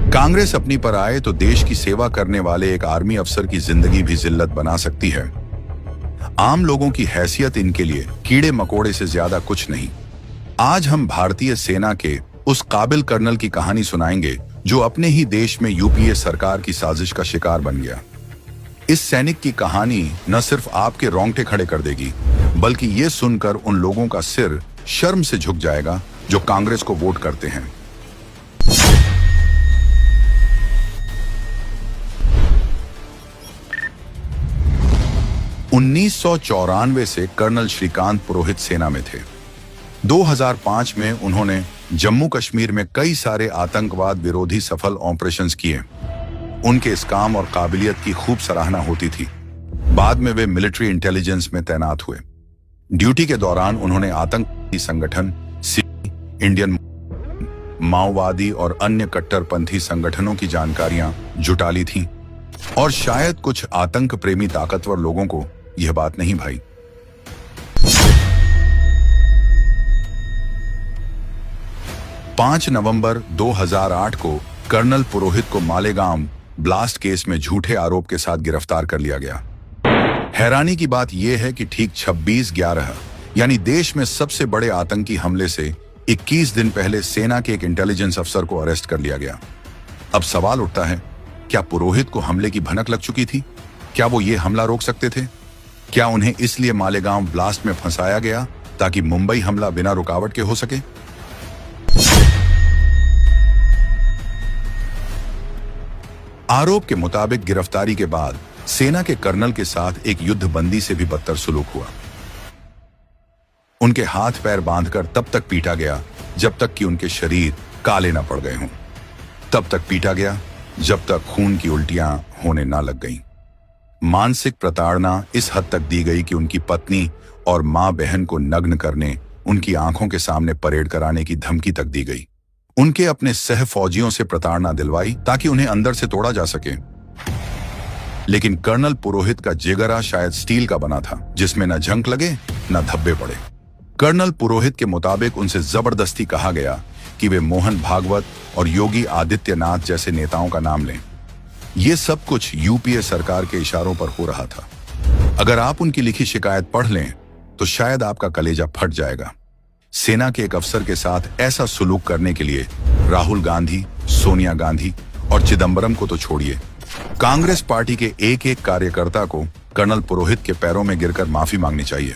कांग्रेस अपनी पर आए तो देश की सेवा करने वाले एक आर्मी अफसर की जिंदगी भी जिल्लत बना सकती है। आम लोगों की हैसियत इनके लिए कीड़े मकोड़े से ज्यादा कुछ नहीं। आज हम भारतीय सेना के उस काबिल कर्नल की कहानी सुनाएंगे जो अपने ही देश में यूपीए सरकार की साजिश का शिकार बन गया। इस सैनिक की कहानी न सिर्फ आपके रोंगटे खड़े कर देगी, बल्कि ये सुनकर उन लोगों का सिर शर्म से झुक जाएगा जो कांग्रेस को वोट करते हैं। (1994) से कर्नल श्रीकांत पुरोहित सेना में थे। 2005 में उन्होंने जम्मू कश्मीर में कई सारे आतंकवाद विरोधी सफल ऑपरेशंस किए। उनके इस काम और काबिलियत की खूब सराहना होती थी। बाद में वे मिलिट्री इंटेलिजेंस में तैनात हुए। ड्यूटी के दौरान उन्होंने आतंकी संगठन इंडियन माओवादी और अन्य कट्टरपंथी संगठनों की जानकारियां जुटा ली थीं, और शायद कुछ आतंक प्रेमी ताकतवर लोगों को यह बात नहीं भाई। (5 नवंबर 2008 को कर्नल पुरोहित को मालेगांव ब्लास्ट केस में झूठे आरोप के साथ गिरफ्तार कर लिया गया। हैरानी की बात यह है कि ठीक 26/11 यानी देश में सबसे बड़े आतंकी हमले से 21 दिन पहले सेना के एक इंटेलिजेंस अफसर को अरेस्ट कर लिया गया। अब सवाल उठता है, क्या पुरोहित को हमले की भनक लग चुकी थी? क्या वो ये हमला रोक सकते थे? क्या उन्हें इसलिए मालेगांव ब्लास्ट में फंसाया गया ताकि मुंबई हमला बिना रुकावट के हो सके? आरोप के मुताबिक गिरफ्तारी के बाद सेना के कर्नल के साथ एक युद्धबंदी से भी बदतर सुलूक हुआ। उनके हाथ पैर बांधकर तब तक पीटा गया जब तक कि उनके शरीर काले न पड़ गए हों। तब तक पीटा गया जब तक खून की उल्टियां होने ना लग गईं। मानसिक प्रताड़ना इस हद तक दी गई कि उनकी पत्नी और मां बहन को नग्न करने, उनकी आंखों के सामने परेड कराने की धमकी तक दी गई। उनके अपने सह फौजियों से प्रताड़ना दिलवाई ताकि उन्हें अंदर से तोड़ा जा सके। लेकिन कर्नल पुरोहित का जिगरा शायद स्टील का बना था, जिसमें न झंक लगे न धब्बे पड़े। कर्नल पुरोहित के मुताबिक उनसे जबरदस्ती कहा गया कि वे मोहन भागवत और योगी आदित्यनाथ जैसे नेताओं का नाम लें। ये सब कुछ यूपीए सरकार के इशारों पर हो रहा था। अगर आप उनकी लिखी शिकायत पढ़ लें तो शायद आपका कलेजा फट जाएगा। सेना के एक अफसर के साथ ऐसा सुलूक करने के लिए राहुल गांधी, सोनिया गांधी और चिदंबरम को तो छोड़िए, कांग्रेस पार्टी के एक एक कार्यकर्ता को कर्नल पुरोहित के पैरों में गिरकर माफी मांगनी चाहिए।